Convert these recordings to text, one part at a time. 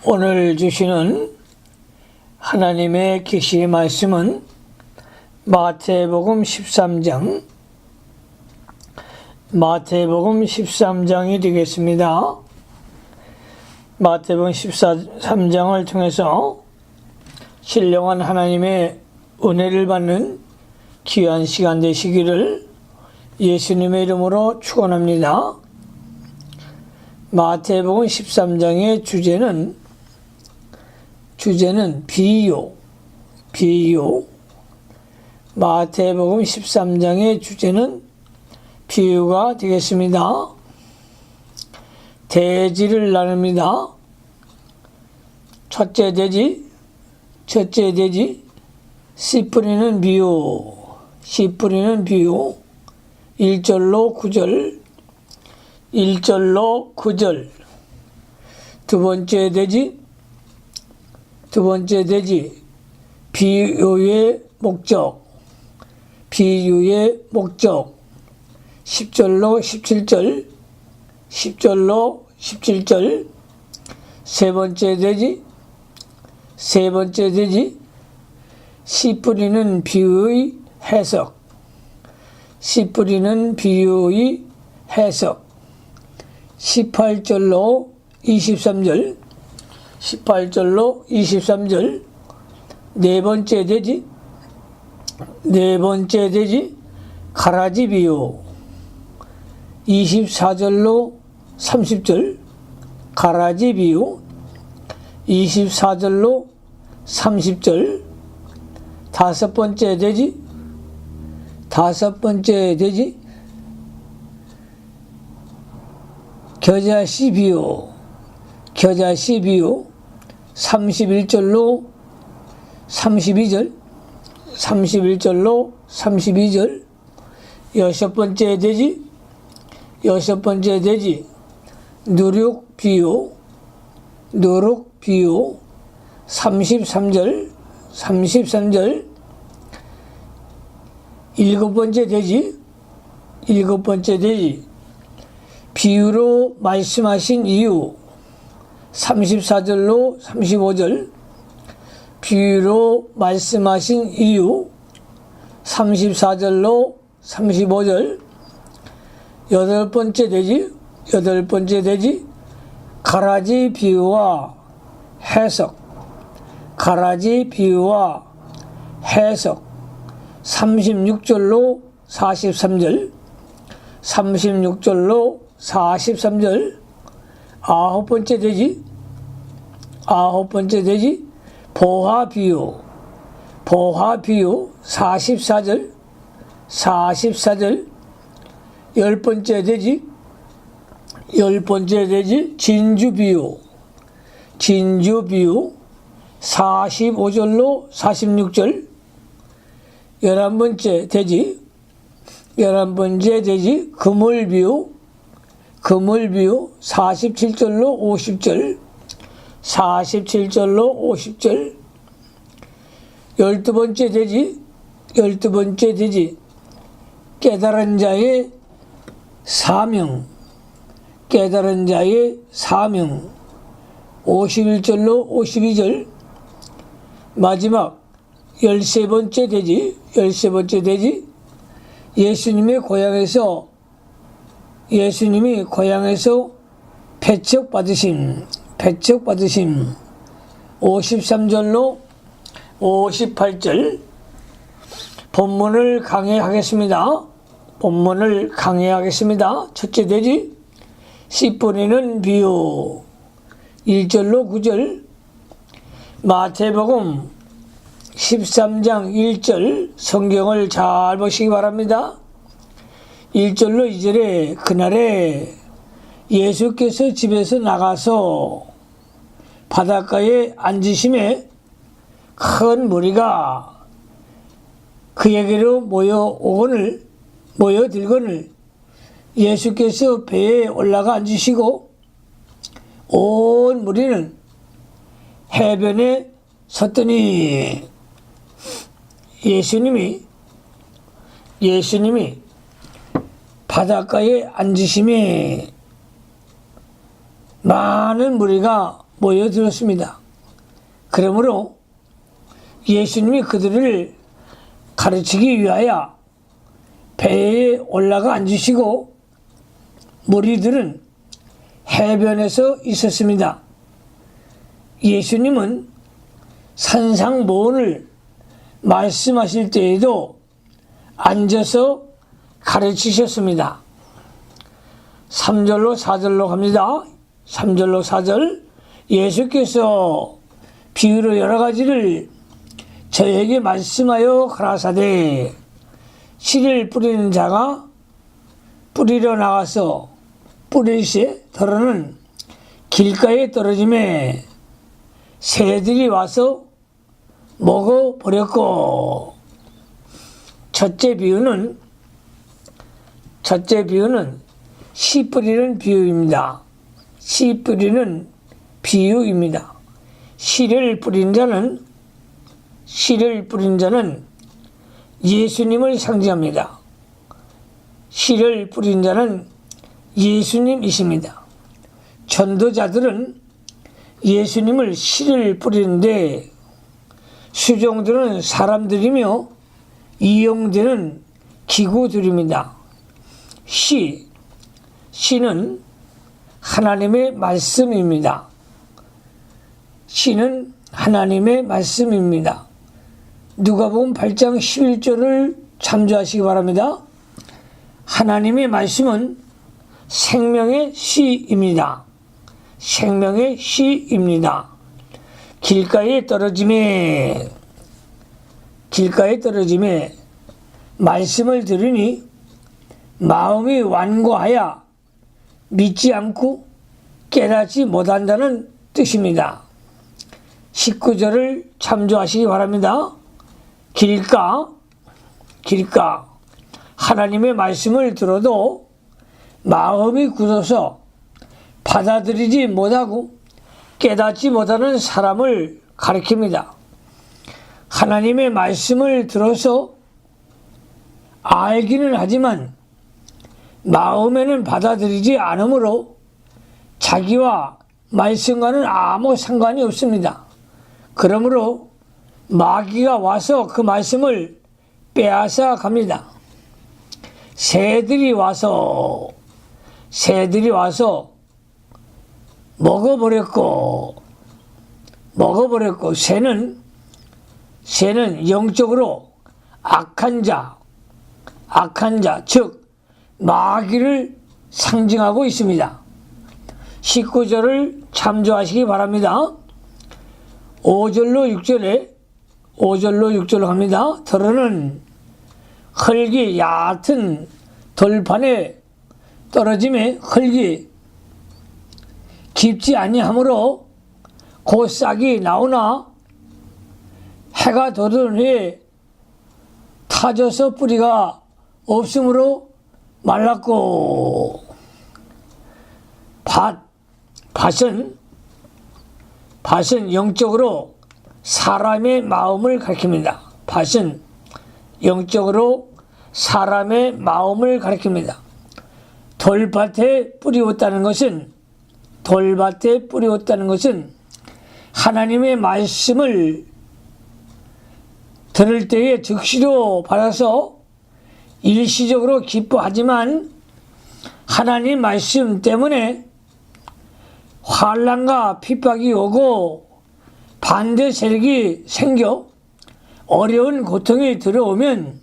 오늘 주시는 하나님의 계시의 말씀은 마태복음 13장이 되겠습니다. 마태복음 13장을 통해서 신령한 하나님의 은혜를 받는 귀한 시간 되시기를 예수님의 이름으로 축원합니다. 마태복음 13장의 주제는 비유. 마태복음 13장의 주제는 비유가 되겠습니다. 대지를 나눕니다. 첫째 대지, 씨 뿌리는 비유, 1절로 9절. 두 번째 대지, 비유의 목적, 10절로 17절. 세 번째 대지, 씨 뿌리는 비유의 해석, 18절로 23절. 네 번째 대지, 가라지 비유, 24절로 30절. 가라지 비유, 24절로 30절. 다섯 번째 대지, 겨자씨 비유, 31절로 32절. 여섯 번째 대지, 누룩 비유, 33절. 일곱 번째 대지, 비유로 말씀하신 이유, 34절로 35절. 비유로 말씀하신 이유, 34절로 35절. 여덟 번째 대지, 가라지 비유와 해석, 36절로 43절. 아홉 번째 대지, 보화 비유, 44절. 열 번째 대지, 진주 비유, 45절로 46절. 열한 번째 대지, 그물 비유, 47절로 50절. 열두 번째 대지, 깨달은 자의 사명, 51절로 52절. 마지막 열세 번째 대지, 예수님이 고향에서 배척받으심, 53절로 58절. 본문을 강해하겠습니다. 첫째 대지, 씨 뿌리는 비유, 1절로 9절. 마태복음 13장 1절 성경을 잘 보시기 바랍니다. 1절로 2절에 그날에 예수께서 집에서 나가서 바닷가에 앉으심에 큰 무리가 그에게로 모여들거늘 예수께서 배에 올라가 앉으시고 온 무리는 해변에 섰더니 예수님이 바닷가에 앉으심에 많은 무리가 모여들었습니다. 그러므로 예수님이 그들을 가르치기 위하여 배에 올라가 앉으시고 무리들은 해변에서 있었습니다. 예수님은 산상보훈을 말씀하실 때에도 앉아서 가르치셨습니다. 3절로 4절로 갑니다. 3절로 4절 예수께서 비유로 여러 가지를 저에게 말씀하여 가라사대 씨를 뿌리는 자가 뿌리러 나가서 뿌릴새 더러는 길가에 떨어짐에 새들이 와서 먹어버렸고 첫째 비유는 씨 뿌리는 비유입니다. 씨 뿌리는 비유입니다. 씨를 뿌린 자는 예수님을 상징합니다. 씨를 뿌린 자는 예수님이십니다. 전도자들은 예수님을 씨를 뿌리는데 수종들은 사람들이며 이용되는 기구들입니다. 씨는 하나님의 말씀입니다. 씨는 하나님의 말씀입니다. 누가복음 8장 11절을 참조하시기 바랍니다. 하나님의 말씀은 생명의 씨입니다. 생명의 씨입니다. 길가에 떨어짐에 말씀을 들으니 마음이 완고하여 믿지 않고 깨닫지 못한다는 뜻입니다. 19절을 참조하시기 바랍니다. 길가 하나님의 말씀을 들어도 마음이 굳어서 받아들이지 못하고 깨닫지 못하는 사람을 가리킵니다. 하나님의 말씀을 들어서 알기는 하지만 마음에는 받아들이지 않으므로 자기와 말씀과는 아무 상관이 없습니다. 그러므로 마귀가 와서 그 말씀을 빼앗아 갑니다. 새들이 와서 먹어버렸고 새는 영적으로 악한 자, 즉 마귀를 상징하고 있습니다. 19절을 참조하시기 바랍니다. 5절로 6절로 갑니다. 더러는 흙이 얕은 돌판에 떨어짐에 흙이 깊지 아니하므로 곧 싹이 나오나 해가 돋은 후에 타져서 뿌리가 없으므로 말랐고 밭은 영적으로 사람의 마음을 가리킵니다. 밭은 영적으로 사람의 마음을 가리킵니다. 돌밭에 뿌리었다는 것은 하나님의 말씀을 들을 때에 즉시로 받아서 일시적으로 기뻐하지만 하나님 말씀 때문에 환난과 핍박이 오고 반대 세력이 생겨 어려운 고통이 들어오면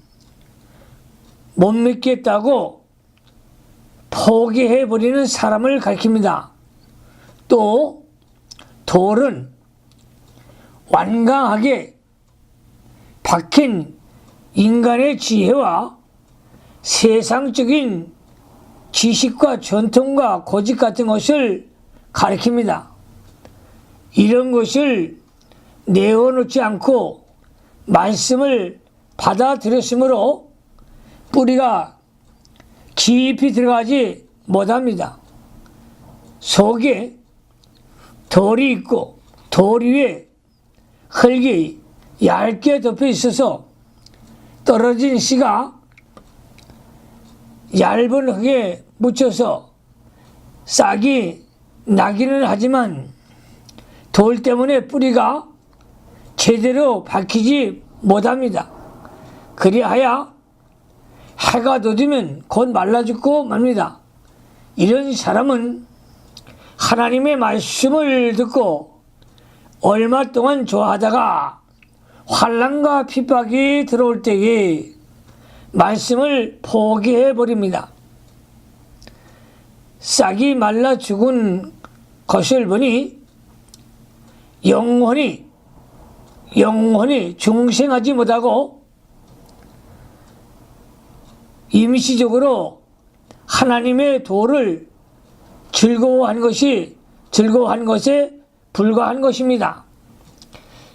못 믿겠다고 포기해버리는 사람을 가리킵니다. 또 돌은 완강하게 박힌 인간의 지혜와 세상적인 지식과 전통과 고집 같은 것을 가리킵니다. 이런 것을 내어놓지 않고 말씀을 받아들였으므로 뿌리가 깊이 들어가지 못합니다. 속에 돌이 있고 돌 위에 흙이 얇게 덮여 있어서 떨어진 씨가 얇은 흙에 묻혀서 싹이 나기는 하지만 돌 때문에 뿌리가 제대로 박히지 못합니다. 그리하여 해가 돋으면 곧 말라 죽고 맙니다. 이런 사람은 하나님의 말씀을 듣고 얼마 동안 좋아하다가 환난과 핍박이 들어올 때에 말씀을 포기해 버립니다. 싹이 말라 죽은 것을 보니 영원히 중생하지 못하고 임시적으로 하나님의 도를 즐거워한 것에 불과한 것입니다.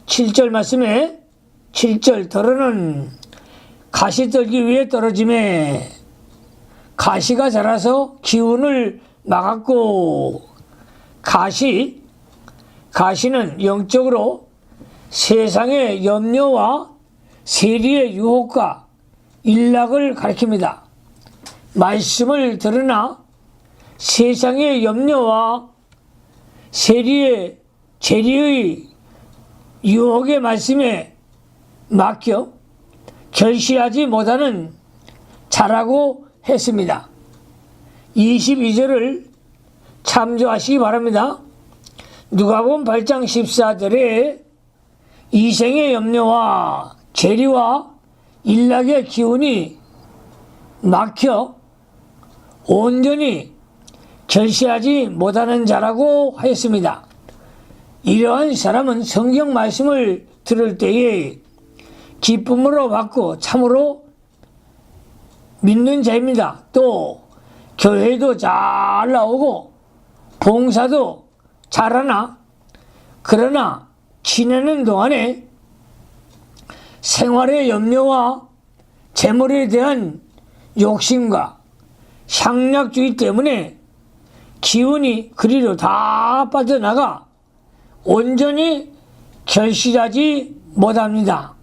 7절 말씀에 7절 더러는 가시 떨기 위해 떨어짐에 가시가 자라서 기운을 막았고 가시는 영적으로 세상의 염려와 세리의 유혹과 일락을 가리킵니다. 말씀을 들으나 세상의 염려와 세리의 유혹의 말씀에 막혀 결실하지 못하는 자라고 했습니다. 22절을 참조하시기 바랍니다. 누가복음 8장 14절에 이생의 염려와 재리와 일락의 기운이 막혀 온전히 결실하지 못하는 자라고 하였습니다. 이러한 사람은 성경 말씀을 들을 때에 기쁨으로 받고 참으로 믿는 자입니다. 또 교회도 잘 나오고 봉사도 잘하나 그러나 지내는 동안에 생활의 염려와 재물에 대한 욕심과 향락주의 때문에 기운이 그리로 다 빠져나가 온전히 결실하지 못합니다.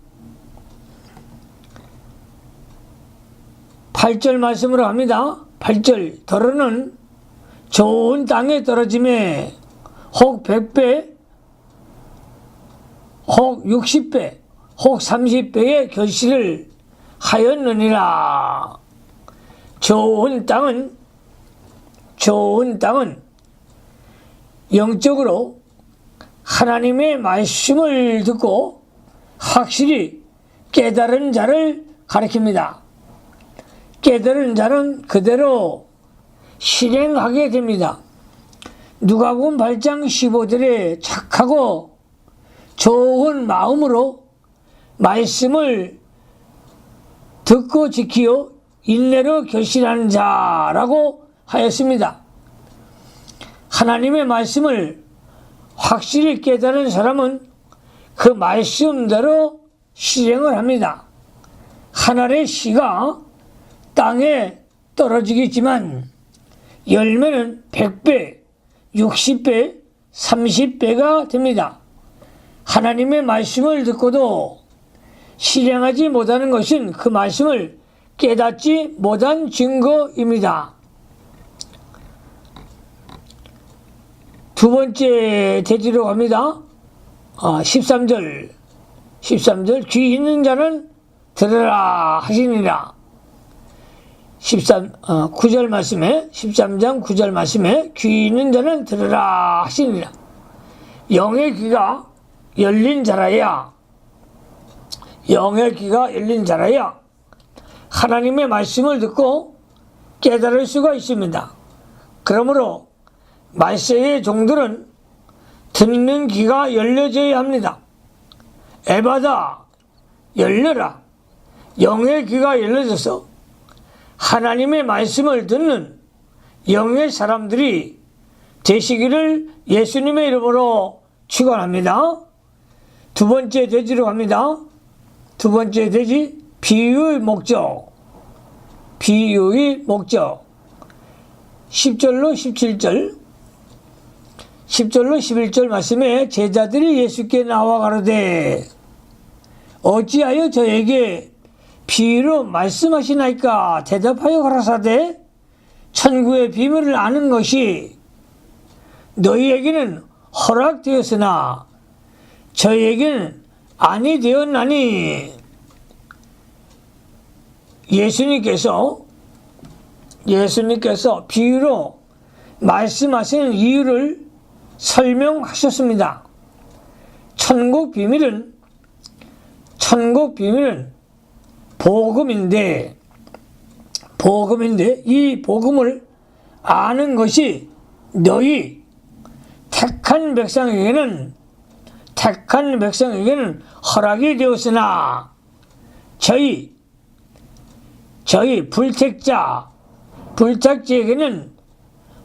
8절 말씀으로 합니다. 8절 더러는 좋은 땅에 떨어짐에 혹 100배, 혹 60배, 혹 30배의 결실을 하였느니라. 좋은 땅은 영적으로 하나님의 말씀을 듣고 확실히 깨달은 자를 가리킵니다. 깨달은 자는 그대로 실행하게 됩니다. 누가복음 8장 15절에 착하고 좋은 마음으로 말씀을 듣고 지키어 인내로 결실하는 자라고 하였습니다. 하나님의 말씀을 확실히 깨달은 사람은 그 말씀대로 실행을 합니다. 하늘의 씨가 땅에 떨어지겠지만 열매는 100배, 60배, 30배가 됩니다. 하나님의 말씀을 듣고도 실행하지 못하는 것은 그 말씀을 깨닫지 못한 증거입니다. 두 번째 대지로 갑니다. 13절 귀 있는 자는 들으라 하시니라. 9절 말씀에 13장 9절 말씀에 귀 있는 자는 들으라 하시니라. 영의 귀가 열린 자라야 하나님의 말씀을 듣고 깨달을 수가 있습니다. 그러므로 말세의 종들은 듣는 귀가 열려져야 합니다. 에바다 열려라. 영의 귀가 열려져서 하나님의 말씀을 듣는 영의 사람들이 되시기를 예수님의 이름으로 축원합니다. 두 번째 대지로 갑니다. 두 번째 대지 비유의 목적 10절로 11절 말씀에 제자들이 예수께 나와 가로되 어찌하여 저에게 비유로 말씀하시나이까? 대답하여 가라사대 천국의 비밀을 아는 것이 너희에게는 허락되었으나 저에게는 아니 되었나니. 예수님께서 비유로 말씀하시는 이유를 설명하셨습니다. 천국 비밀은 복음인데 이 복음을 아는 것이 너희 택한 백성에게는 허락이 되었으나 저희 불택자에게는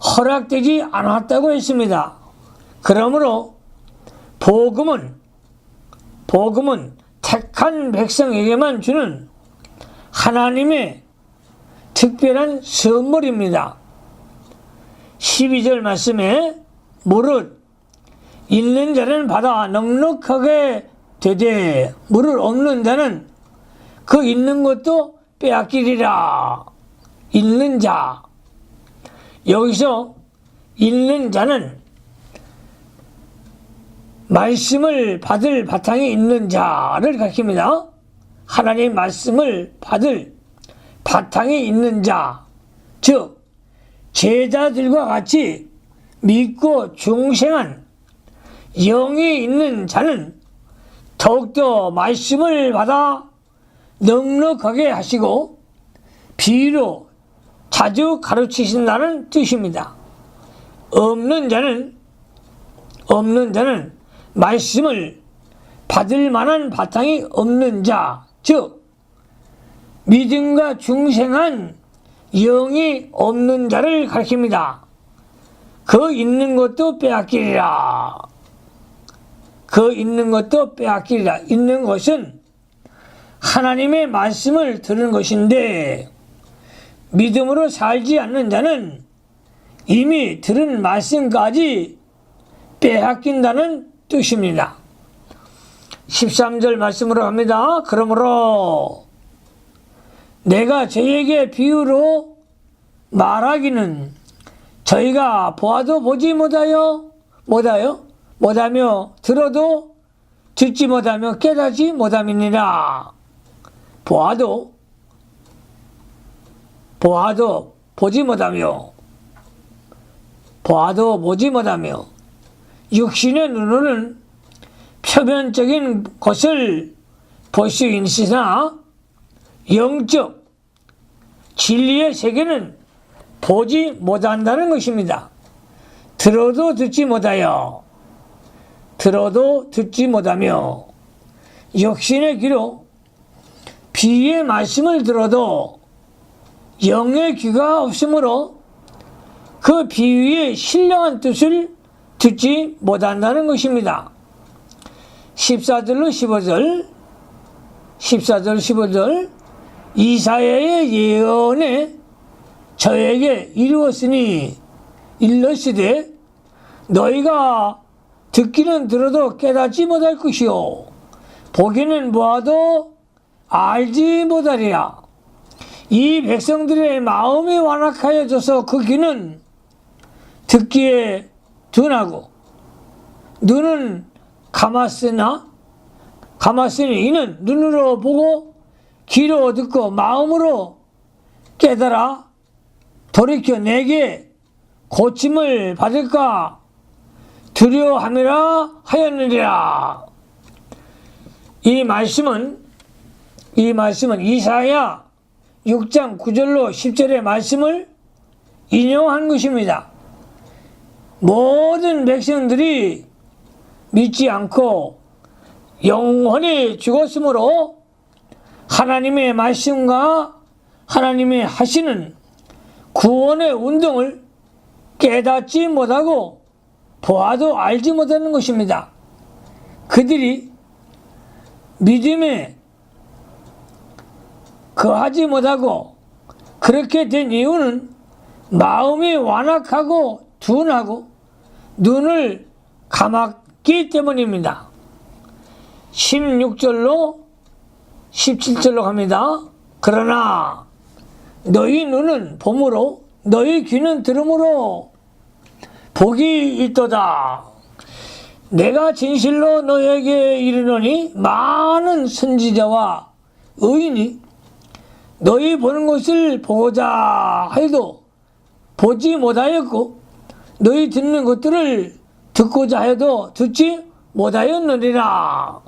허락되지 않았다고 했습니다. 그러므로 복음은 택한 백성에게만 주는 하나님의 특별한 선물입니다. 12절 말씀에 무릇 있는 자는 받아 넉넉하게 되되 무릇 없는 자는 그 있는 것도 빼앗기리라. 있는 자, 여기서 있는 자는 말씀을 받을 바탕이 있는 자를 가리킵니다. 하나님 말씀을 받을 바탕이 있는 자, 즉 제자들과 같이 믿고 중생한 영이 있는 자는 더욱더 말씀을 받아 넉넉하게 하시고 비유로 자주 가르치신다는 뜻입니다. 없는 자는 말씀을 받을 만한 바탕이 없는 자, 즉 믿음과 중생한 영이 없는 자를 가리킵니다. 그 있는 것도 빼앗기리라. 있는 것은 하나님의 말씀을 들은 것인데 믿음으로 살지 않는 자는 이미 들은 말씀까지 빼앗긴다는 뜻입니다. 13절 말씀으로 갑니다. 그러므로 내가 저희에게 비유로 말하기는 저희가 보아도 보지 못하며 들어도 듣지 못하며 깨닫지 못함이니라. 보아도 보지 못하며 육신의 눈으로는 표면적인 것을 볼 수 있으나 영적 진리의 세계는 보지 못한다는 것입니다. 들어도 듣지 못하며 육신의 귀로 비유의 말씀을 들어도 영의 귀가 없으므로 그 비유의 신령한 뜻을 듣지 못한다는 것입니다. 14절로 15절 이사야의 예언에 저에게 이르렀으되 너희가 듣기는 들어도 깨닫지 못할 것이요 보기는 보아도 알지 못하리라. 이 백성들의 마음이 완악하여져서 그 귀는 듣기에 둔하고 눈은 감았으니 이는 눈으로 보고 귀로 듣고 마음으로 깨달아 돌이켜 내게 고침을 받을까 두려워함이라 하였느니라. 이 말씀은 이사야 6장 9절로 10절의 말씀을 인용한 것입니다. 모든 백성들이 믿지 않고 영원히 죽었으므로 하나님의 말씀과 하나님의 하시는 구원의 운동을 깨닫지 못하고 보아도 알지 못하는 것입니다. 그들이 믿음에 거하지 못하고 그렇게 된 이유는 마음이 완악하고 둔하고 눈을 감았기 때문입니다. 16절로 17절로 갑니다. 그러나 너희 눈은 봄으로 너희 귀는 들음으로 복이 있도다. 내가 진실로 너에게 이르노니 많은 선지자와 의인이 너희 보는 것을 보고자 해도 보지 못하였고 너희 듣는 것들을 듣고자 해도 듣지 못하였느니라.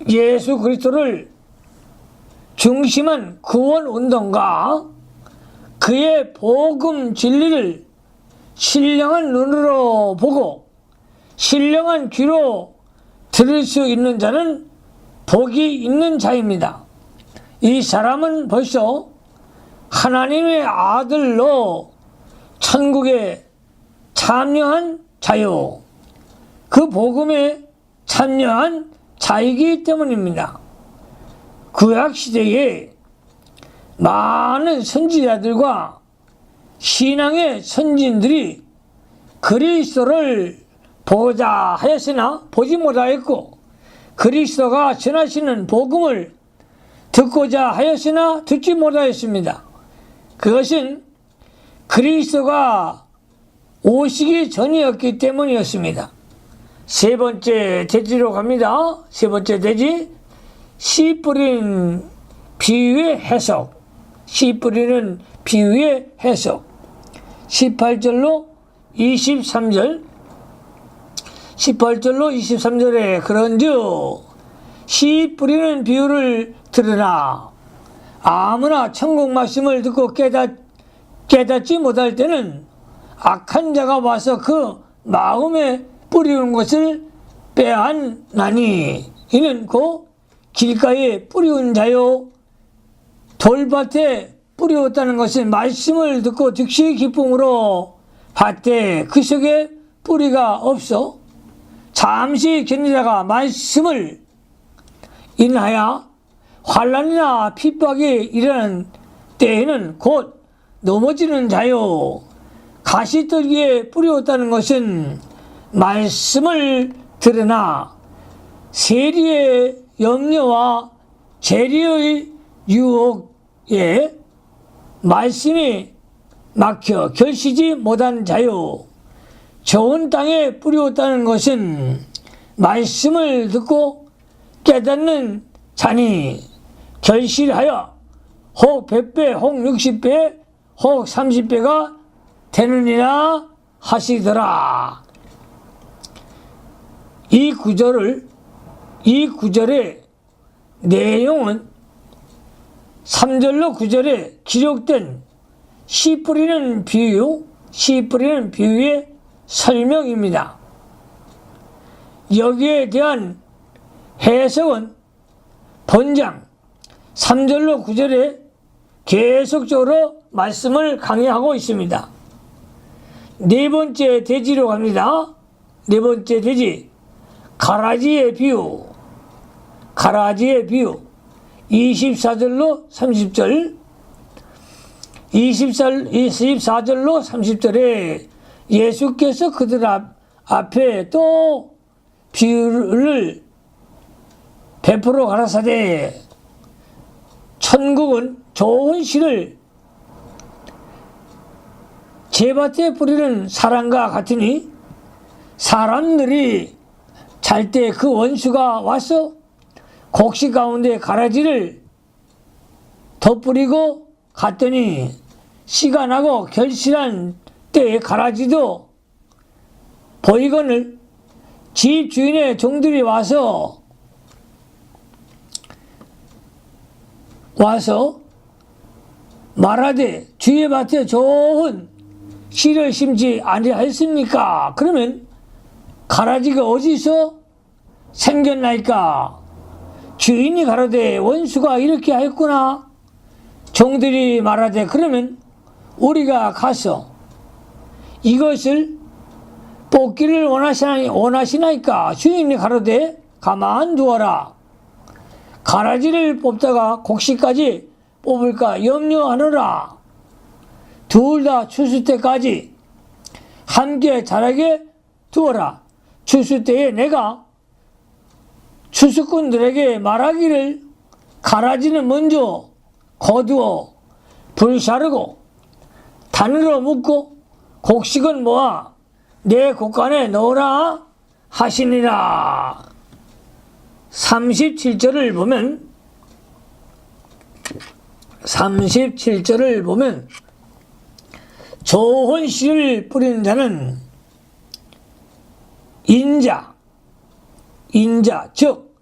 예수 그리스도를 중심한 구원운동과 그의 복음 진리를 신령한 눈으로 보고 신령한 귀로 들을 수 있는 자는 복이 있는 자입니다. 이 사람은 벌써 하나님의 아들로 천국에 참여한 자요, 그 복음에 참여한 자이기 때문입니다. 구약시대에 많은 선지자들과 신앙의 선진들이 그리스도를 보고자 하였으나 보지 못하였고 그리스도가 전하시는 복음을 듣고자 하였으나 듣지 못하였습니다. 그것은 그리스도가 오시기 전이었기 때문이었습니다. 세 번째 대지로 갑니다. 세 번째 대지, 씨 뿌린 비유의 해석. 씨 뿌리는 비유의 해석. 18절로 23절, 18절로 23절에 그런즉 씨 뿌리는 비유를 들으나 아무나 천국 말씀을 듣고 깨닫지 못할 때는 악한 자가 와서 그 마음에 뿌리는 것을 빼앗나니 이는 곧 길가에 뿌리운 자요 돌밭에 뿌리었다는 것은 말씀을 듣고 즉시 기쁨으로 받되 그 속에 뿌리가 없어 잠시 견디다가 말씀을 인하여 환난이나 핍박이 일어나는 때에는 곧 넘어지는 자요 가시떨기에 뿌리었다는 것은 말씀을 들으나 세리의 염려와 재리의 유혹에 말씀이 막혀 결시지 못한 자요 좋은 땅에 뿌리었다는 것은 말씀을 듣고 깨닫는 자니 결실하여 혹 100배 혹 60배 혹 30배가 되느니라 하시더라. 이 구절의 내용은 3절로 9절에 기록된 씨 뿌리는 비유의 설명입니다. 여기에 대한 해석은 본장 3절로 9절에 계속적으로 말씀을 강의하고 있습니다. 네 번째 대지로 갑니다. 네 번째 대지, 가라지의 비유. 24절로 30절, 24절로 30절에 예수께서 그들 앞에 또 비유를 베풀어 가라사대 천국은 좋은 씨를 제밭에 뿌리는 사람과 같으니 사람들이 잘 때 그 원수가 와서 곡식 가운데 가라지를 덧뿌리고 갔더니 씨가 나고 결실한 때에 가라지도 보이거늘 집 주인의 종들이 와서 말하되 주의 밭에 좋은 씨를 심지 아니하였습니까? 그러면 가라지가 어디서 생겼나이까? 주인이 가라되 원수가 이렇게 하였구나. 종들이 말하되 그러면 우리가 가서 이것을 뽑기를 원하시나이까? 주인이 가라되 가만두어라. 가라지를 뽑다가 곡식까지 뽑을까 염려하노라. 둘 다 추수 때까지 함께 자라게 두어라. 추수 때에 내가 추수꾼들에게 말하기를 가라지는 먼저 거두어 불사르고 단으로 묶고 곡식은 모아 내 곳간에 넣으라 하시니라. 37절을 보면 좋은 씨를 뿌리는 자는 인자 즉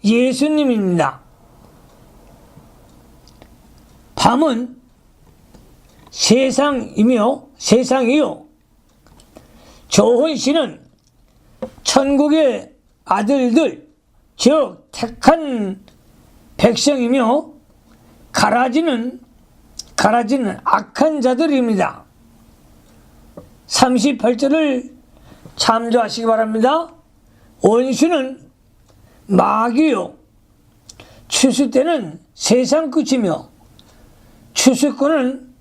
예수님입니다. 밤은 세상이요 좋은 씨는 천국의 아들들 즉 택한 백성이며 가라지는 악한 자들입니다. 38절을 참조하시기 바랍니다. 원수는 마귀요 추수 때는 세상 끝이며 추수꾼은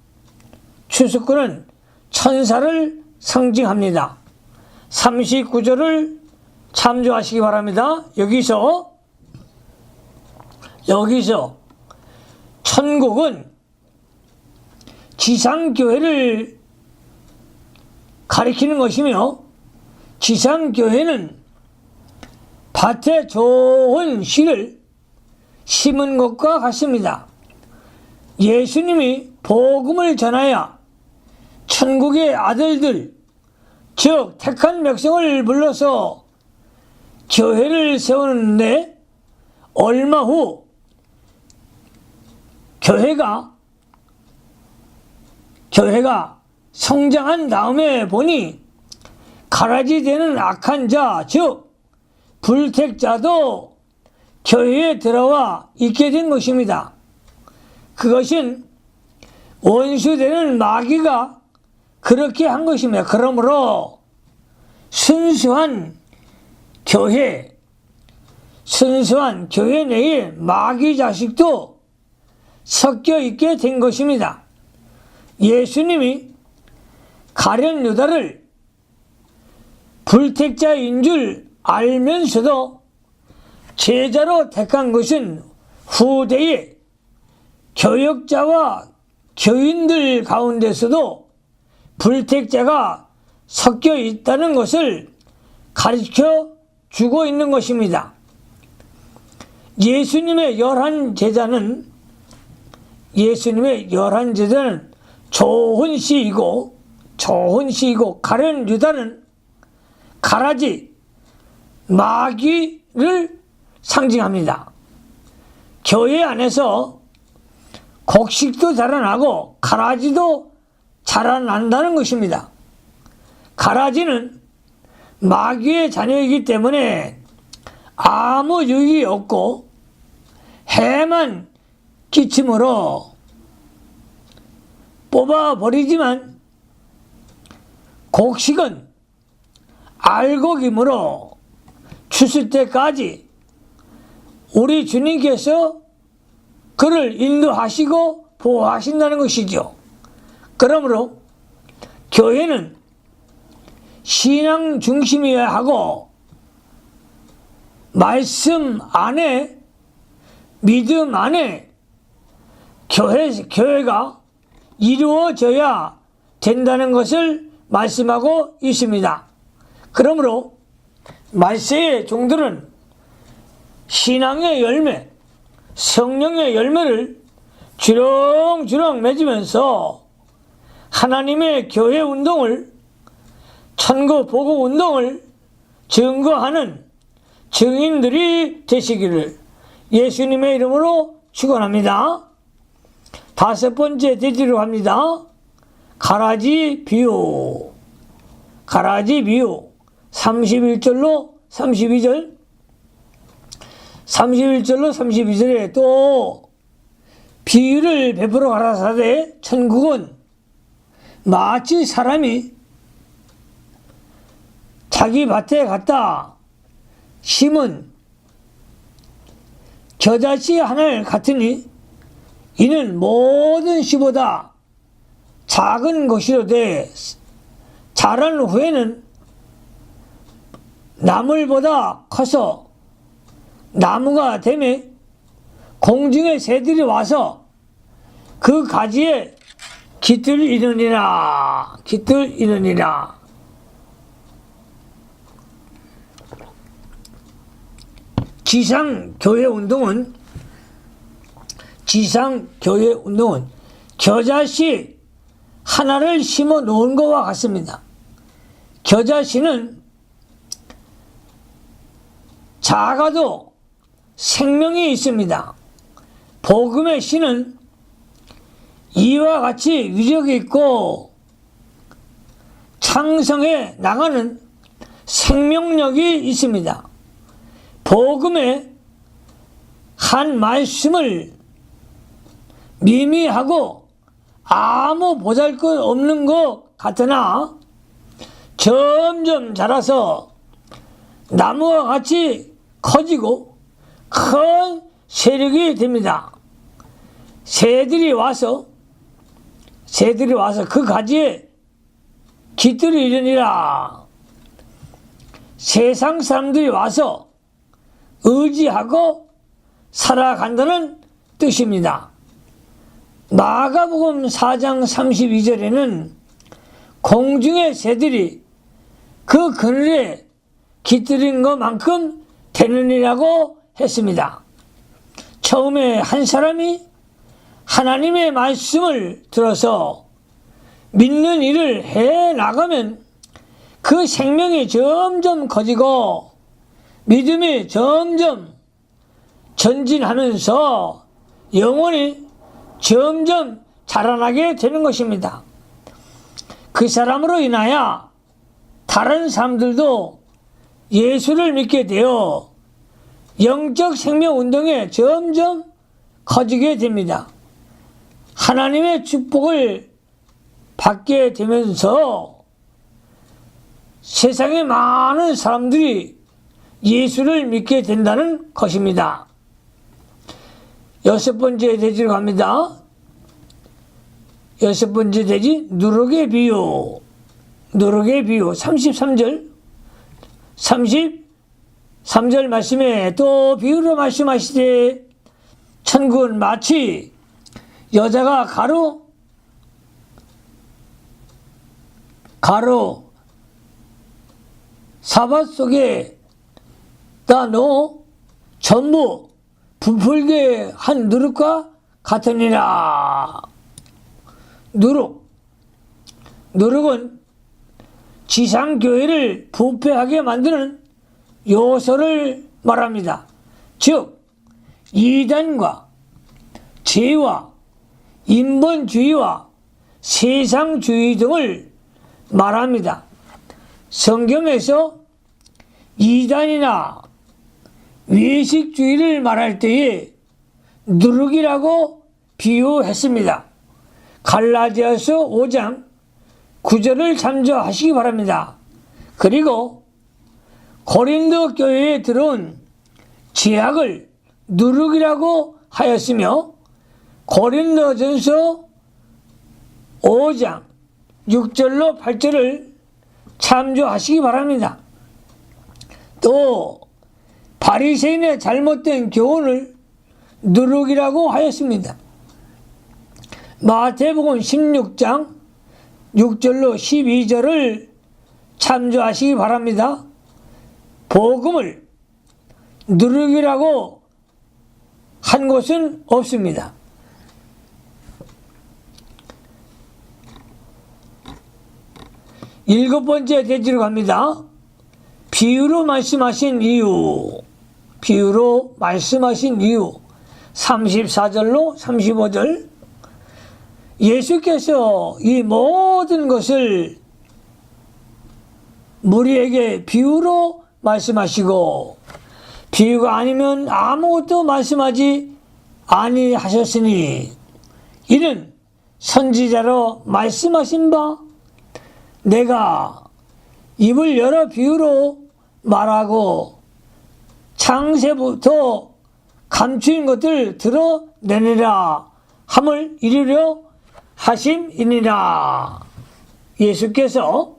천사를 상징합니다. 39절을 참조하시기 바랍니다. 여기서 천국은 지상교회를 가리키는 것이며 지상교회는 밭에 좋은 씨를 심은 것과 같습니다. 예수님이 복음을 전하여 천국의 아들들 즉 택한 백성을 불러서 교회를 세우는데 얼마 후 교회가 성장한 다음에 보니 가라지 되는 악한 자 즉 불택자도 교회에 들어와 있게 된 것입니다. 그것은 원수되는 마귀가 그렇게 한 것입니다. 그러므로 순수한 교회 내에 마귀 자식도 섞여 있게 된 것입니다. 예수님이 가룟 유다를 불택자인 줄 알면서도 제자로 택한 것은 후대의 교역자와 교인들 가운데서도 불택자가 섞여 있다는 것을 가르쳐 주고 있는 것입니다. 예수님의 열한 제자는 좋은 씨이고 가룟 유다는 가라지 마귀를 상징합니다. 교회 안에서 곡식도 자라나고 가라지도 자라난다는 것입니다. 가라지는 마귀의 자녀이기 때문에 아무 유익이 없고 해만 끼침으로 뽑아버리지만 곡식은 알곡이므로 추수 때까지 우리 주님께서 그를 인도하시고 보호하신다는 것이죠. 그러므로 교회는 신앙 중심이어야 하고 말씀 안에 믿음 안에 교회가 이루어져야 된다는 것을 말씀하고 있습니다. 그러므로 말세의 종들은 신앙의 열매, 성령의 열매를 주렁주렁 맺으면서 하나님의 교회 운동을, 천국 복음 운동을 증거하는 증인들이 되시기를 예수님의 이름으로 축원합니다. 다섯 번째 대지로 합니다. 가라지 비유 31절로 32절 31절로 32절에 또 비유를 베풀어 가라사대 천국은 마치 사람이 자기 밭에 갔다 심은 겨자씨 하나 같으니 이는 모든 씨보다 작은 것이로되 자란 후에는 나물보다 커서 나무가 되매 공중의 새들이 와서 그 가지에 깃들 이느니라. 지상교회 운동은 겨자씨 하나를 심어 놓은 것과 같습니다. 겨자씨는 작아도 생명이 있습니다. 복음의 씨는 이와 같이 위력이 있고 창성해 나가는 생명력이 있습니다. 복음의 한 말씀을 미미하고 아무 보잘것 없는 것 같으나 점점 자라서 나무와 같이 커지고 큰 세력이 됩니다. 새들이 와서 그 가지에 깃들을 이르니라. 세상 사람들이 와서 의지하고 살아간다는 뜻입니다. 마가복음 4장 32절에는 공중의 새들이 그 그늘에 깃들인 것만큼 되느니라고 했습니다. 처음에 한 사람이 하나님의 말씀을 들어서 믿는 일을 해 나가면 그 생명이 점점 커지고 믿음이 점점 전진하면서 영혼이 점점 자라나게 되는 것입니다. 그 사람으로 인하여 다른 사람들도 예수를 믿게 되어 영적 생명 운동에 점점 커지게 됩니다. 하나님의 축복을 받게 되면서 세상에 많은 사람들이 예수를 믿게 된다는 것입니다. 6번째 대지로 갑니다. 6번째 대지 누룩의 비유. 33절 말씀에 또 비유로 말씀하시되 천국은 마치 여자가 가루 사밭 속에 다 넣어 전부 부풀게 한 누룩과 같으니라. 누룩은 지상교회를 부패하게 만드는 요소를 말합니다. 즉 이단과 죄와 인본주의와 세상주의 등을 말합니다. 성경에서 이단이나 외식주의를 말할 때에 누룩이라고 비유했습니다. 갈라디아서 5장 9절을 참조하시기 바랍니다. 그리고 고린도 교회에 들어온 죄악을 누룩이라고 하였으며 고린도전서 5장 6절로 8절을 참조하시기 바랍니다. 또 바리새인의 잘못된 교훈을 누룩이라고 하였습니다. 마태복음 16장 6절로 12절을 참조하시기 바랍니다. 복음을 누룩이라고 한 곳은 없습니다. 일곱 번째 대지로 갑니다. 비유로 말씀하신 이유. 34절로 35절. 예수께서 이 모든 것을 무리에게 비유로 말씀하시고 비유가 아니면 아무것도 말씀하지 아니하셨으니 이는 선지자로 말씀하신 바 내가 입을 열어 비유로 말하고 창세부터 감추인 것들 드러내느라 함을 이루려 하심이니라. 예수께서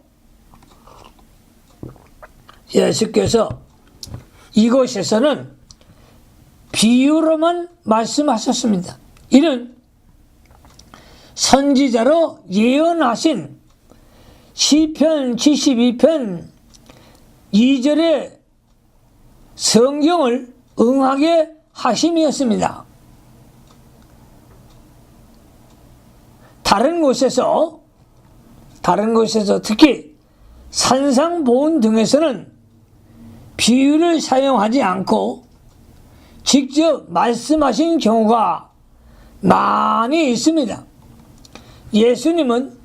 이곳에서는 비유로만 말씀하셨습니다. 이는 선지자로 예언하신 시편 72편 2절의 성경을 응하게 하심이었습니다. 다른 곳에서 특히 산상보훈 등에서는 비유를 사용하지 않고 직접 말씀하신 경우가 많이 있습니다. 예수님은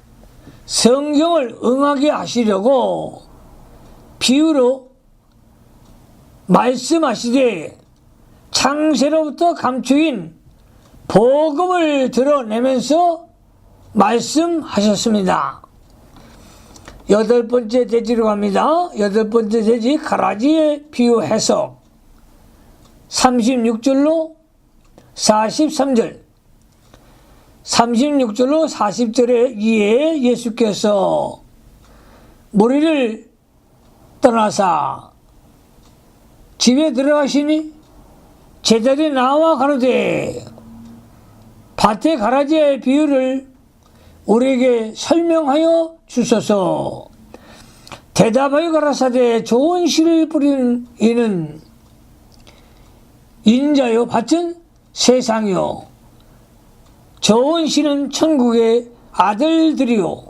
성경을 응하게 하시려고 비유로 말씀하시되 창세로부터 감추인 복음을 드러내면서 말씀하셨습니다. 여덟 번째 대지로 갑니다. 여덟 번째 대지 가라지의 비유 해석 36절로 43절 36절로 40절에 이에 예수께서 무리를 떠나사 집에 들어가시니 제자들이 나와 가로되 밭의 가라지의 비유를 우리에게 설명하여 주소서. 대답하여 가라사대 좋은 씨를 뿌리는 이는 인자요 밭은 세상이요 좋은 씨는 천국의 아들들이요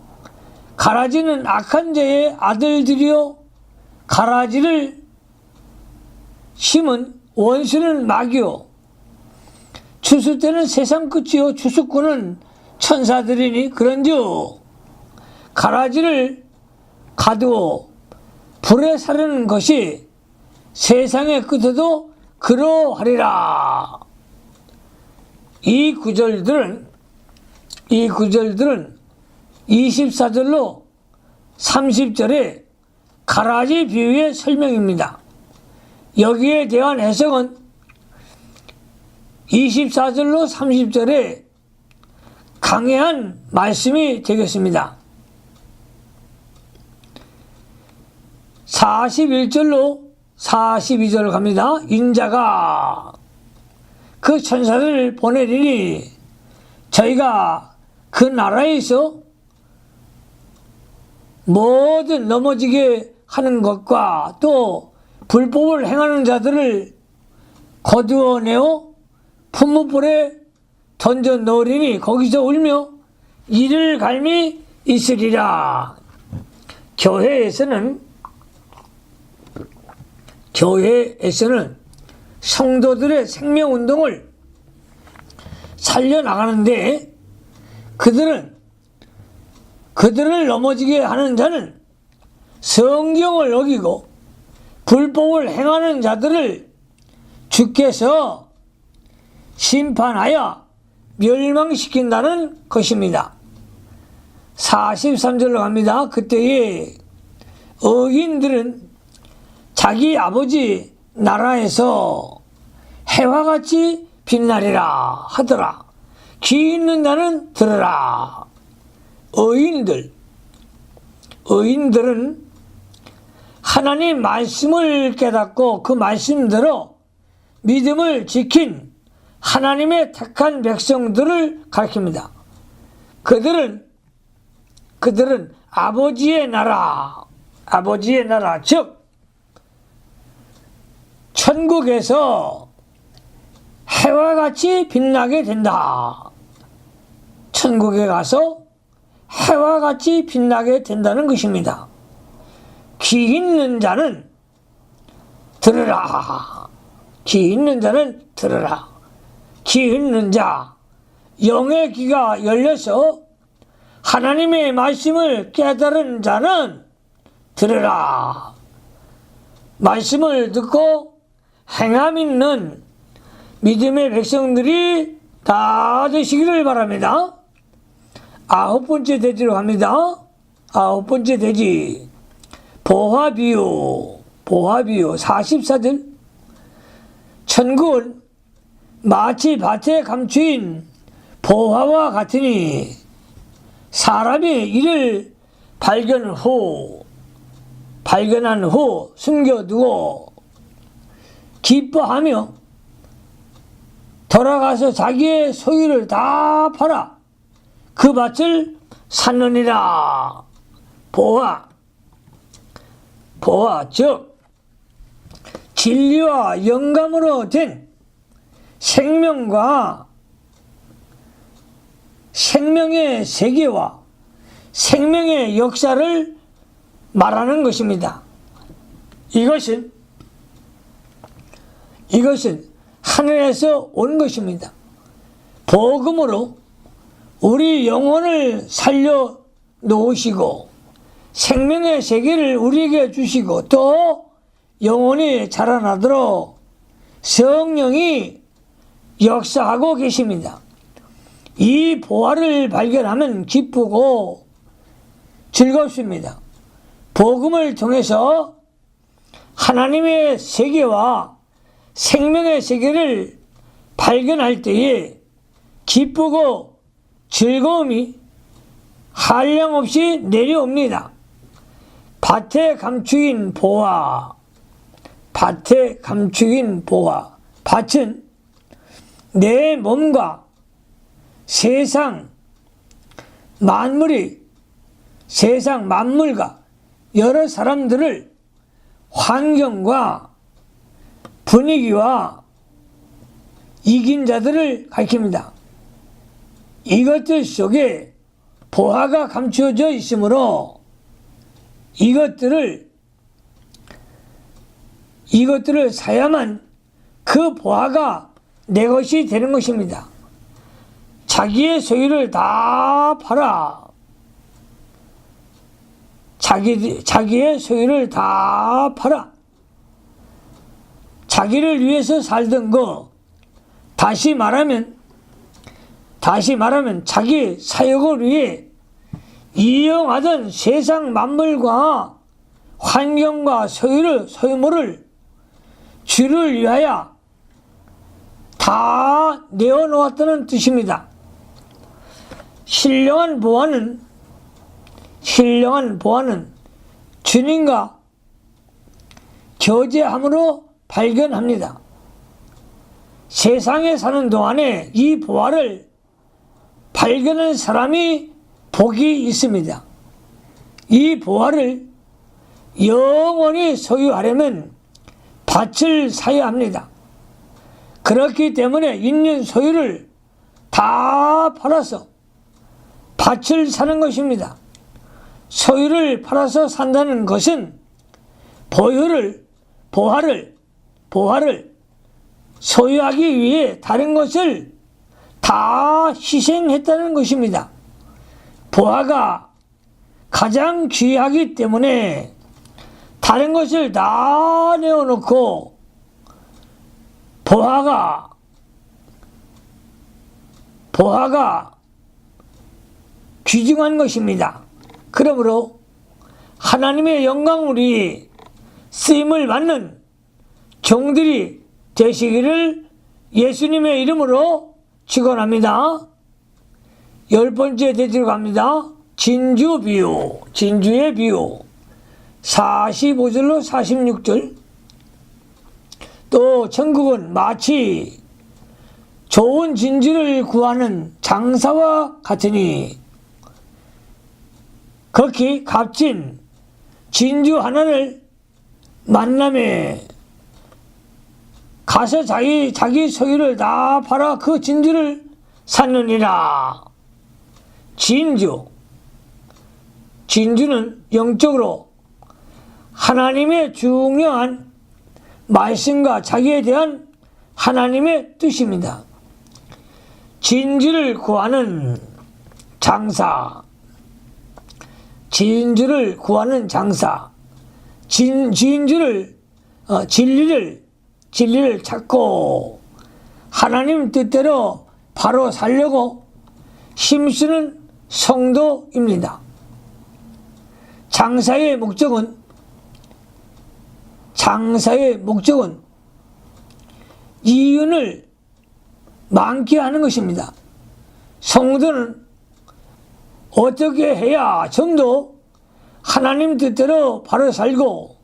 가라지는 악한 자의 아들들이요 가라지를 심은 원수는 마귀요 추수 때는 세상 끝이요 추수꾼은 천사들이니 그런즉 가라지를 가두어 불에 사르는 것이 세상의 끝에도 그러하리라. 이 구절들은 24절로 30절의 가라지 비유의 설명입니다. 여기에 대한 해석은 24절로 30절에 강해한 말씀이 되겠습니다. 41절로 42절 갑니다. 인자가 그 천사를 보내리니 저희가 그 나라에서 뭐든 넘어지게 하는 것과 또 불법을 행하는 자들을 거두어내어 분무불에 던져 넣으리니 거기서 울며 이를 갈미 있으리라. 교회에서는 성도들의 생명운동을 살려나가는데 그들을 넘어지게 하는 자는 성경을 어기고 불법을 행하는 자들을 주께서 심판하여 멸망시킨다는 것입니다. 43절로 갑니다. 그때에 의인들은 자기 아버지 나라에서 해와같이 빛나리라 하더라. 귀 있는 자는 들으라. 의인들은 하나님 말씀을 깨닫고 그 말씀대로 믿음을 지킨 하나님의 택한 백성들을 가리킵니다. 그들은 아버지의 나라 즉 천국에서 해와 같이 빛나게 된다. 천국에 가서 해와 같이 빛나게 된다는 것입니다. 귀 있는 자는 들으라. 귀 있는 자는 들으라. 귀 있는 자, 영의 귀가 열려서 하나님의 말씀을 깨달은 자는 들으라. 말씀을 듣고 행함 있는 믿음의 백성들이 다 되시기를 바랍니다. 9번째 대지로 갑니다. 9번째 대지 보화비유 44절 천국은 마치 밭에 감추인 보화와 같으니 사람이 이를 발견한 후 숨겨두고 기뻐하며 돌아가서 자기의 소유를 다 팔아 그 밭을 샀느니라. 보화 즉 진리와 영감으로 된 생명과 생명의 세계와 생명의 역사를 말하는 것입니다. 이것은 하늘에서 온 것입니다. 복음으로 우리 영혼을 살려 놓으시고 생명의 세계를 우리에게 주시고 또 영혼이 자라나도록 성령이 역사하고 계십니다. 이 보화를 발견하면 기쁘고 즐겁습니다. 복음을 통해서 하나님의 세계와 생명의 세계를 발견할 때에 기쁘고 즐거움이 한량없이 내려옵니다. 밭에 감추인 보화, 밭에 감추인 보화. 밭은 내 몸과 세상 만물과 여러 사람들을 환경과 분위기와 이긴 자들을 가리킵니다. 이것들 속에 보화가 감추어져 있으므로 이것들을 사야만 그 보화가 내 것이 되는 것입니다. 자기의 소유를 다 팔아. 자기의 소유를 다 팔아. 자기를 위해서 살던 거, 다시 말하면 자기 사역을 위해 이용하던 세상 만물과 환경과 소유물을 주를 위하여 다 내어놓았다는 뜻입니다. 신령한 보화는 주님과 교제함으로 발견합니다. 세상에 사는 동안에 이 보화를 발견한 사람이 복이 있습니다. 이 보화를 영원히 소유하려면 밭을 사야 합니다. 그렇기 때문에 있는 소유를 다 팔아서 밭을 사는 것입니다. 소유를 팔아서 산다는 것은 보화를 소유하기 위해 다른 것을 다 희생했다는 것입니다. 보화가 가장 귀하기 때문에 다른 것을 다 내어놓고 보화가 귀중한 것입니다. 그러므로 하나님의 영광을 위해 쓰임을 받는 종들이 되시기를 예수님의 이름으로 축원합니다. 10번째 대지로 갑니다. 진주의 비유 45절로 46절. 또 천국은 마치 좋은 진주를 구하는 장사와 같으니 극히 값진 진주 하나를 만남에 가서 자기 소유를 다 팔아 그 진주를 샀느니라. 진주는 영적으로 하나님의 중요한 말씀과 자기에 대한 하나님의 뜻입니다. 진주를 구하는 장사, 진리를 찾고 하나님 뜻대로 바로 살려고 힘쓰는 성도입니다. 장사의 목적은 이윤을 많게 하는 것입니다. 성도는 어떻게 해야 좀 더 하나님 뜻대로 바로 살고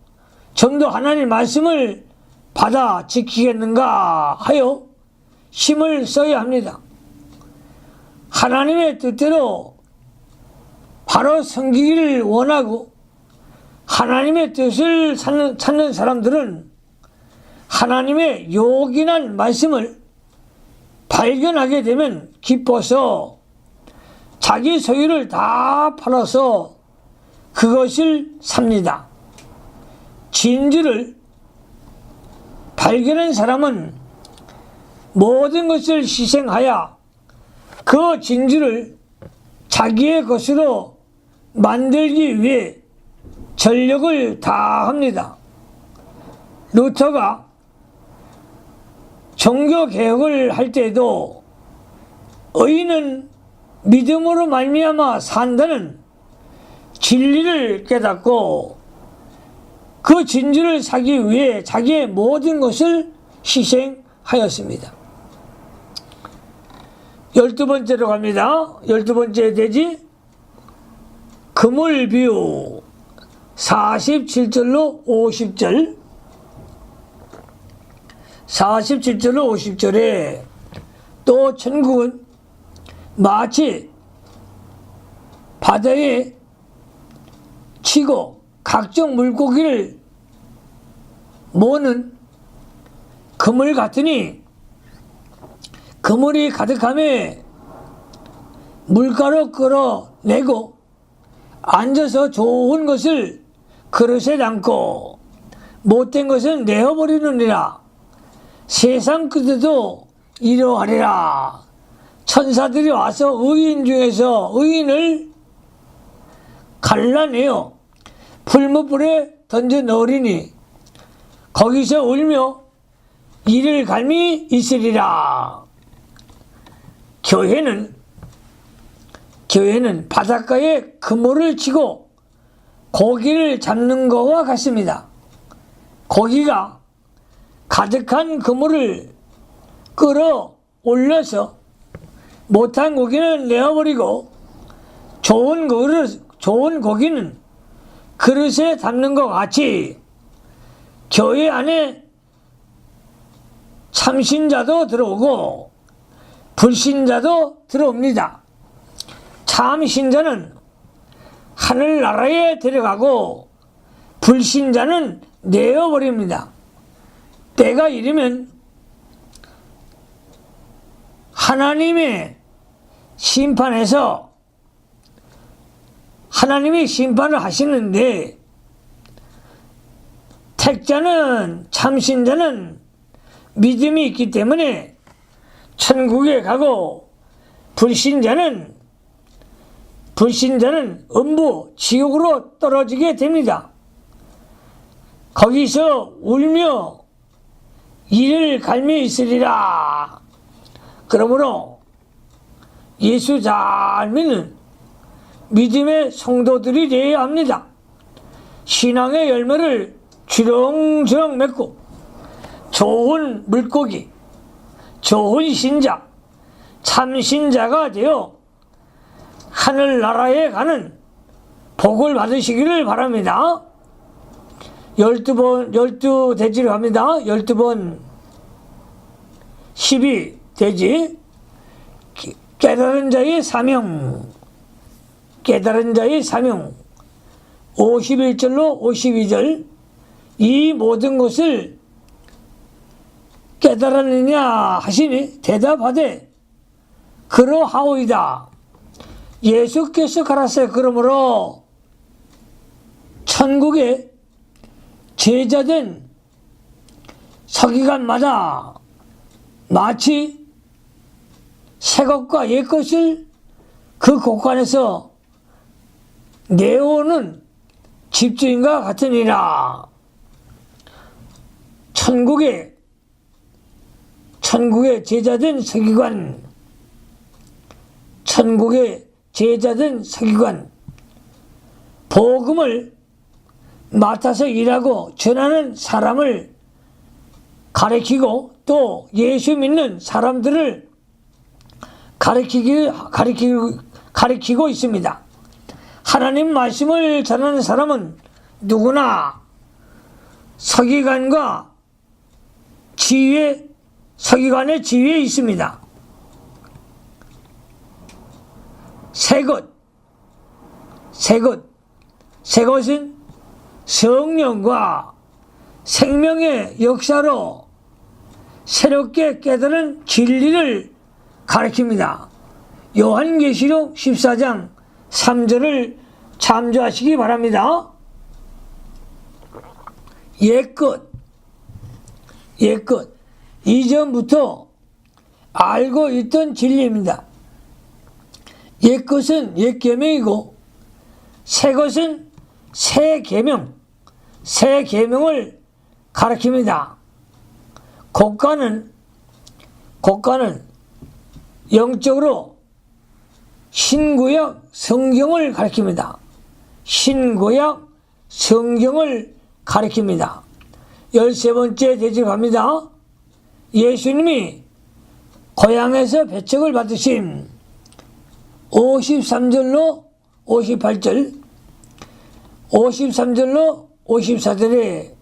좀 더 하나님 말씀을 받아 지키겠는가 하여 힘을 써야 합니다. 하나님의 뜻대로 바로 섬기기를 원하고 하나님의 뜻을 찾는 사람들은 하나님의 요긴한 말씀을 발견하게 되면 기뻐서 자기 소유를 다 팔아서 그것을 삽니다. 진주를 발견한 사람은 모든 것을 희생하여 그 진주를 자기의 것으로 만들기 위해 전력을 다합니다. 루터가 종교개혁을 할 때도 의인은 믿음으로 말미암아 산다는 진리를 깨닫고 그 진주를 사기 위해 자기의 모든 것을 희생하였습니다. 12번째로 갑니다. 12번째 대지 그물 비유 47절로 50절 47절로 50절에 또 천국은 마치 바다에 치고 각종 물고기를 모으는 그물 같으니 그물이 가득함에 물가로 끌어내고 앉아서 좋은 것을 그릇에 담고 못된 것은 내어버리느니라. 세상 끝에도 이러하리라. 천사들이 와서 의인 중에서 의인을 갈라내어 풀무불에 던져 넣으리니 거기서 울며 이를 갈미 있으리라. 교회는 바닷가에 그물을 치고 고기를 잡는 것과 같습니다. 고기가 가득한 그물을 끌어올려서 못한 고기는 내어버리고 좋은 고기는 그릇에 담는 것 같이 교회 안에 참신자도 들어오고 불신자도 들어옵니다. 참신자는 하늘나라에 데려가고 불신자는 내어버립니다. 때가 이르면 하나님의 심판에서 하나님이 심판을 하시는데 택자는 참신자는 믿음이 있기 때문에 천국에 가고 불신자는 음부 지옥으로 떨어지게 됩니다. 거기서 울며 이를 갈미 있으리라. 그러므로 예수 잘 믿는 믿음의 성도들이 되어야 합니다. 신앙의 열매를 주렁주렁 맺고 좋은 물고기, 좋은 신자, 참신자가 되어 하늘나라에 가는 복을 받으시기를 바랍니다. 12대지로 갑니다. 12번 12대지 깨달은 자의 사명 51절로 52절 이 모든 것을 깨달았느냐 하시니 대답하되 그러하오이다. 예수께서 가라사대 그러므로 천국에 제자된 서기관마다 마치 새것과 옛것을 그 곳간에서 내오는 집주인과 같으니라. 천국에 제자된 서기관, 복음을 맡아서 일하고 전하는 사람을 가리키고 또 예수 믿는 사람들을 가리키고 있습니다. 하나님 말씀을 전하는 사람은 누구나 서기관의 지위에 있습니다. 새것은 성령과 생명의 역사로 새롭게 깨달은 진리를 가르칩니다. 요한계시록 14장 3절을 참조하시기 바랍니다. 옛것 이전부터 알고 있던 진리입니다. 옛것은 옛계명이고 새것은 새계명을 가르칩니다. 고가는 영적으로 신구약 성경을 가르칩니다. 신구약 성경을 가르칩니다. 13번째 대집합니다. 예수님이 고향에서 배척을 받으신 53절로 58절, 53절로 54절에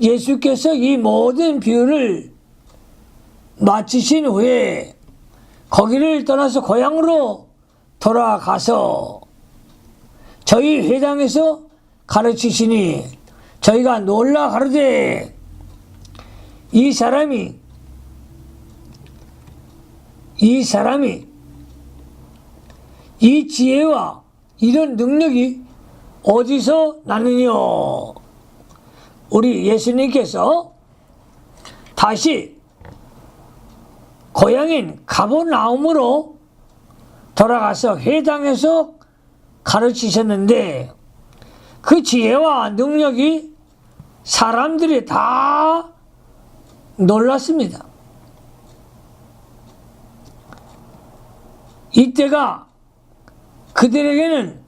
예수께서 이 모든 비유를 마치신 후에 거기를 떠나서 고향으로 돌아가서 저희 회당에서 가르치시니 저희가 놀라 가로되 이 사람이 이 지혜와 이런 능력이 어디서 나느뇨? 우리 예수님께서 다시 고향인 가버나움으로 돌아가서 회당에서 가르치셨는데 그 지혜와 능력이 사람들이 다 놀랐습니다. 이때가 그들에게는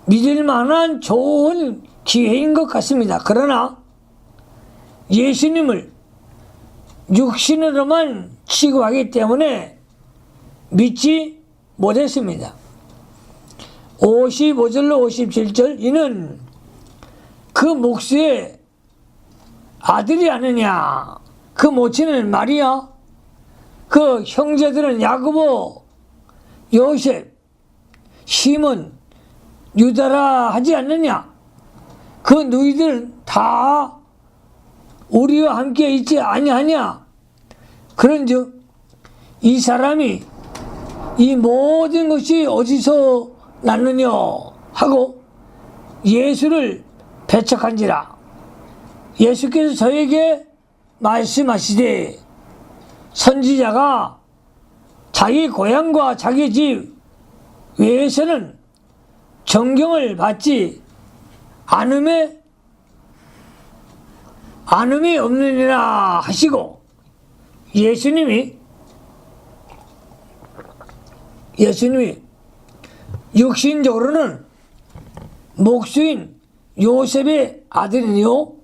믿을 만한 좋은 기회인 것 같습니다. 그러나 예수님을 육신으로만 취급하기 때문에 믿지 못했습니다. 55절로 57절 이는 그 목수의 아들이 아느냐 그 모친은 마리아 그 형제들은 야고보 요셉 시몬 유다라 하지 않느냐 그 너희들은 다 우리와 함께 있지 아니하냐 그런즉 이 사람이 이 모든 것이 어디서 났느냐 하고 예수를 배척한지라 예수께서 저에게 말씀하시되 선지자가 자기 고향과 자기 집 외에서는 존경을 받지 않음이 없느니라 하시고 예수님이 육신적으로는 목수인 요셉의 아들이요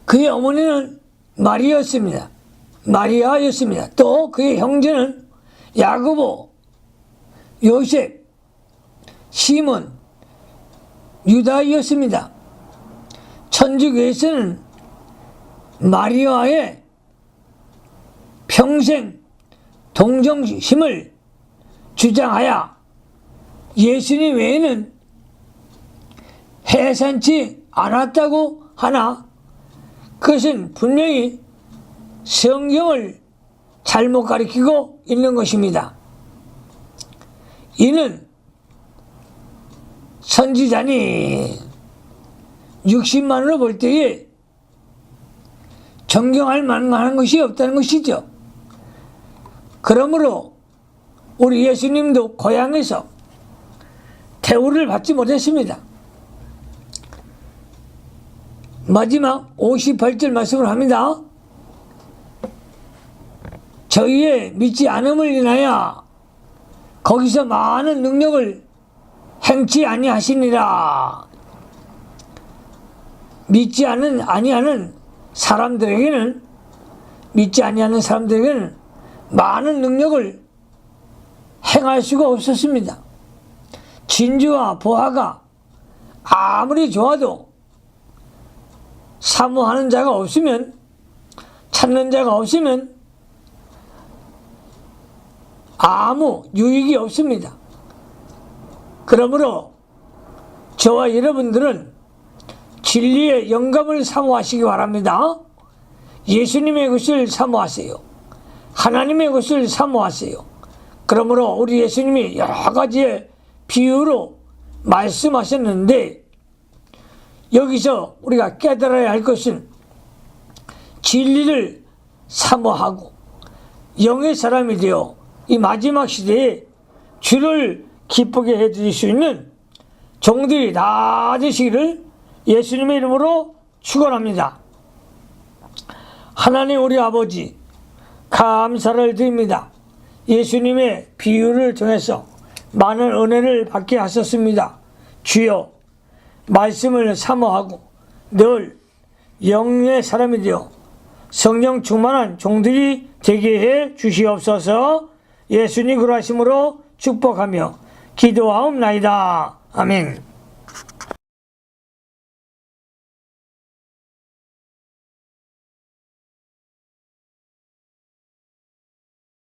그의 어머니는 마리아였습니다. 또 그의 형제는 야고보, 요셉, 시몬, 유다이었습니다. 천주교에서는 마리아의 평생 동정심을 주장하여 예수님 외에는 해산치 않았다고 하나 그것은 분명히 성경을 잘못 가리키고 있는 것입니다. 이는 선지자니 육신만으로 볼 때에 존경할 만한 것이 없다는 것이죠. 그러므로 우리 예수님도 고향에서 대우를 받지 못했습니다. 마지막 58절 말씀을 합니다. 저희의 믿지 않음을 인하여 거기서 많은 능력을 행치 아니하시니라. 믿지 아니하는 사람들에게는 많은 능력을 행할 수가 없었습니다. 진주와 보화가 아무리 좋아도 사모하는 자가 없으면 찾는 자가 없으면 아무 유익이 없습니다. 그러므로 저와 여러분들은 진리의 영감을 사모하시기 바랍니다. 예수님의 것을 사모하세요. 하나님의 것을 사모하세요. 그러므로 우리 예수님이 여러 가지의 비유로 말씀하셨는데 여기서 우리가 깨달아야 할 것은 진리를 사모하고 영의 사람이 되어 이 마지막 시대에 주를 기쁘게 해드릴 수 있는 종들이 다 되시기를 예수님의 이름으로 축원합니다. 하나님 우리 아버지 감사를 드립니다. 예수님의 비유를 통해서 많은 은혜를 받게 하셨습니다. 주여 말씀을 사모하고 늘 영의 사람이 되어 성령 충만한 종들이 되게 해 주시옵소서. 예수님 그러하심으로 축복하며 기도하옵나이다. 아멘.